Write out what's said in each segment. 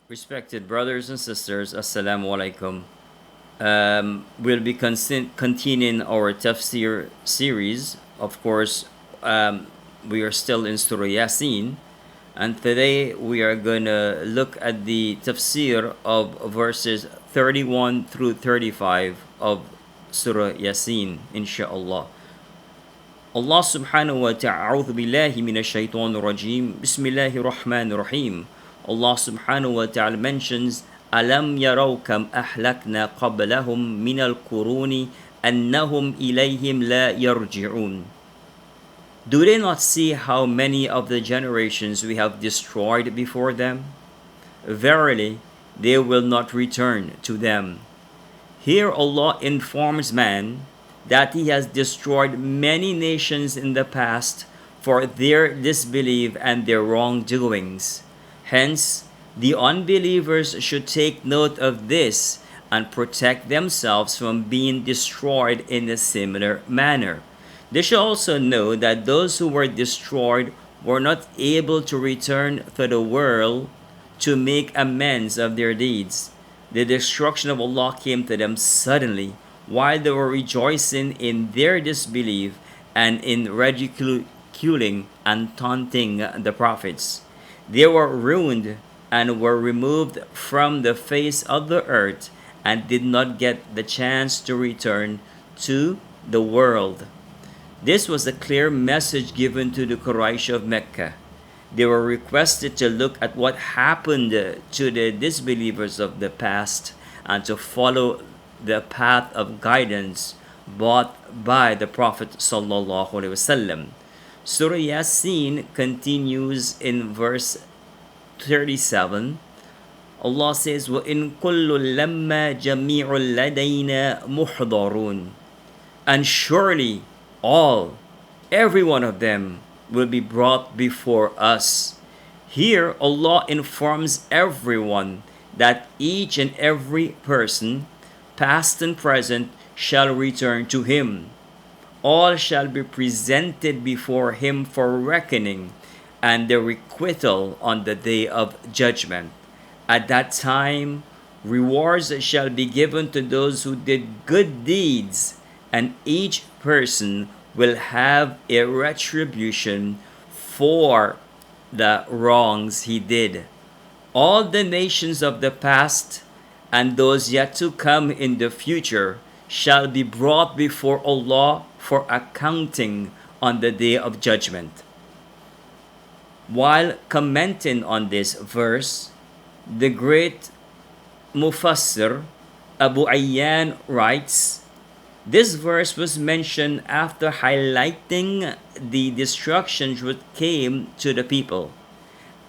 Respected brothers and sisters, Assalamu alaikum. We'll be continuing our Tafseer series. Of course, we are still in Surah Yaseen, and today we are going to look at the Tafseer of verses 31 through 35 of Surah Yaseen, inshaAllah. Allah subhanahu wa ta'ala, a'udhu billahi minash shaitanir rajim, bismillahir rahmanir rahim. Allah subhanahu wa ta'ala mentions, Alam yaraw kam ahlakna qablahum minal quruni annahum ilayhim la yarji'un. Do they not see how many of the generations we have destroyed before them? Verily, they will not return to them. Here Allah informs man that he has destroyed many nations in the past for their disbelief and their wrongdoings. Hence, the unbelievers should take note of this and protect themselves from being destroyed in a similar manner. They should also know that those who were destroyed were not able to return to the world to make amends of their deeds. The destruction of Allah came to them suddenly while they were rejoicing in their disbelief and in ridiculing and taunting the prophets. They were ruined and were removed from the face of the earth and did not get the chance to return to the world. This was a clear message given to the Quraysh of Mecca. They were requested to look at what happened to the disbelievers of the past and to follow the path of guidance brought by the Prophet sallallahu alaihi wasallam. Surah Yaseen continues in verse 37. Allah says, وَإِن كُلُّ لَمَّا جَمِيعٌ لَدَيْنَا مُحْضَرُونَ. And surely every one of them will be brought before us. Here Allah informs everyone that each and every person, past and present, shall return to Him. All shall be presented before Him for reckoning and the requital on the day of judgment. At that time, rewards shall be given to those who did good deeds, and each person will have a retribution for the wrongs he did. All the nations of the past and those yet to come in the future shall be brought before Allah for accounting on the day of judgment. While commenting on this verse, the great Mufassir Abu Ayyan writes, this verse was mentioned after highlighting the destructions which came to the people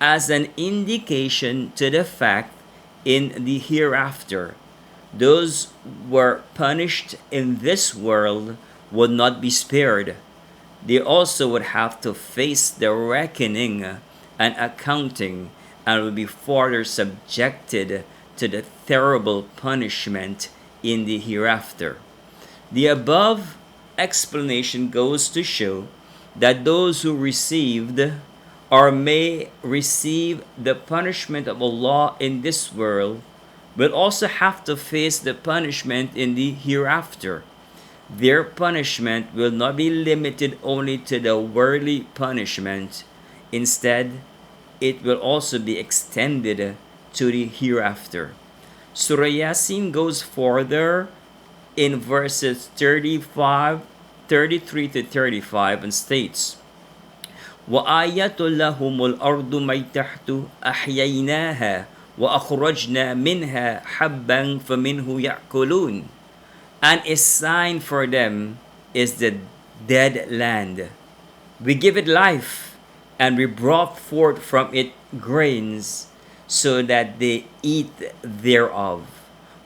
as an indication to the fact in the hereafter those were punished in this world would not be spared. They also would have to face the reckoning and accounting and will be further subjected to the terrible punishment in the hereafter. The above explanation goes to show that those who received or may receive the punishment of Allah in this world will also have to face the punishment in the hereafter. Their punishment will not be limited only to the worldly punishment. Instead, it will also be extended to the hereafter. Surah Yaseen goes further in verses 33 to 35 and states, وَآيَةٌ لَهُمُ الْأَرْضُ مَيْتَحْتُ أَحْيَيْنَاهَا وَأَخْرَجْنَا مِنْهَا حَبًّا فَمِنْهُ يَأْكُلُونَ. And a sign for them is the dead land. We give it life, and we brought forth from it grains, so that they eat thereof.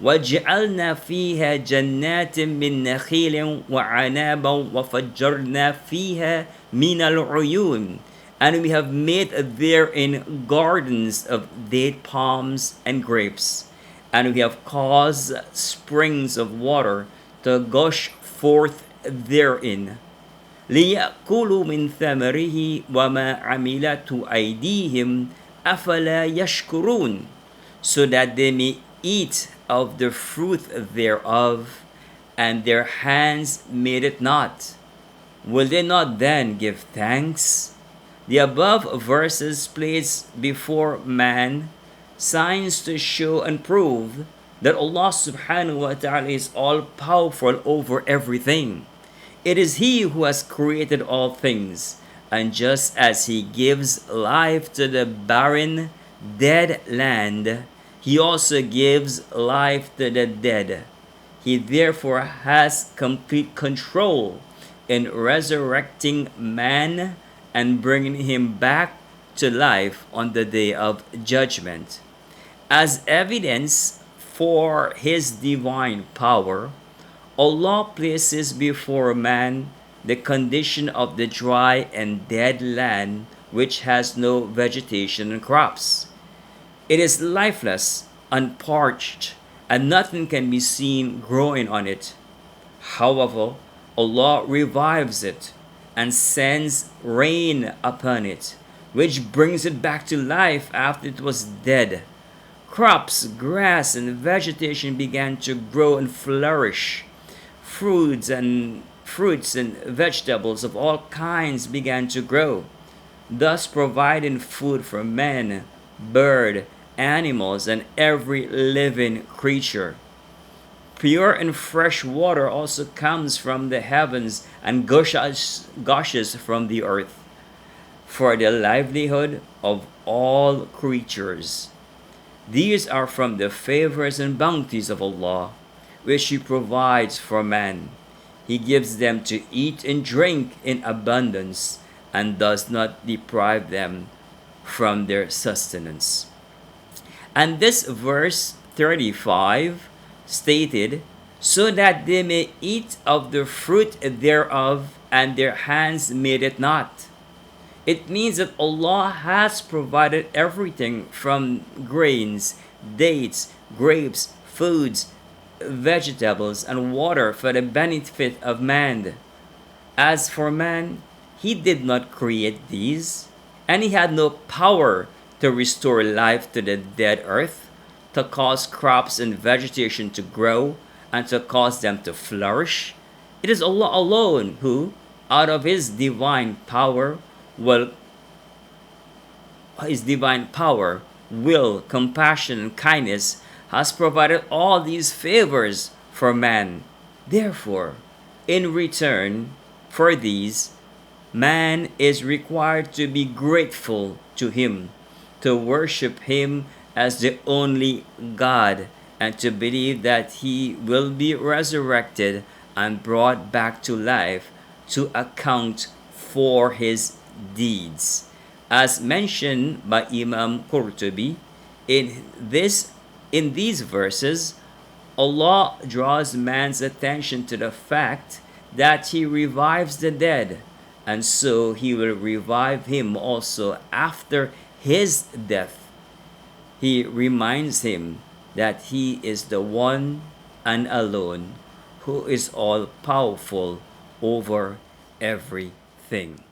وَجَعَلْنَا فِيهَا جَنَّاتٍ مِّن نَخِيلٍ وَعَنَابًا وَفَجَّرْنَا فِيهَا مِنَ الْعُيُونِ. And we have made therein gardens of date palms and grapes, and we have caused springs of water to gush forth therein. لِيَأْكُلُوا مِنْ ثَمَرِهِ وَمَا عَمِلَتْهُ أَيْدِيهِمْ أَفَلَا يَشْكُرُونَ. so that they may eat of the fruit thereof, and their hands made it not. Will they not then give thanks? The above verses place before man signs to show and prove that Allah subhanahu wa ta'ala is all powerful over everything. It is He who has created all things, and just as He gives life to the barren, dead land, He also gives life to the dead. He therefore has complete control in resurrecting man and bringing him back to life on the day of judgment. As evidence for His divine power, Allah places before man the condition of the dry and dead land which has no vegetation and crops. It is lifeless, unparched, and nothing can be seen growing on it. However, Allah revives it and sends rain upon it, which brings it back to life after it was dead. Crops, grass, and vegetation began to grow and flourish. Fruits and vegetables of all kinds began to grow, thus providing food for men, bird, animals, and every living creature. Pure and fresh water also comes from the heavens and gushes from the earth for the livelihood of all creatures. These are from the favors and bounties of Allah, which He provides for man. He gives them to eat and drink in abundance, and does not deprive them from their sustenance. And this verse 35 stated, so that they may eat of the fruit thereof, and their hands made it not. It means that Allah has provided everything from grains, dates, grapes, foods, vegetables, and water for the benefit of man. As for man, he did not create these, and he had no power to restore life to the dead earth, to cause crops and vegetation to grow, and to cause them to flourish. It is Allah alone who, out of His divine power, will compassion, and kindness, has provided all these favors for man. Therefore, in return for these, man is required to be grateful to Him, to worship Him as the only God, and to believe that He will be resurrected and brought back to life to account for His deeds. As mentioned by Imam Qurtubi, in these verses, Allah draws man's attention to the fact that He revives the dead, and so He will revive him also after his death. He reminds him that He is the one and alone who is all powerful over everything.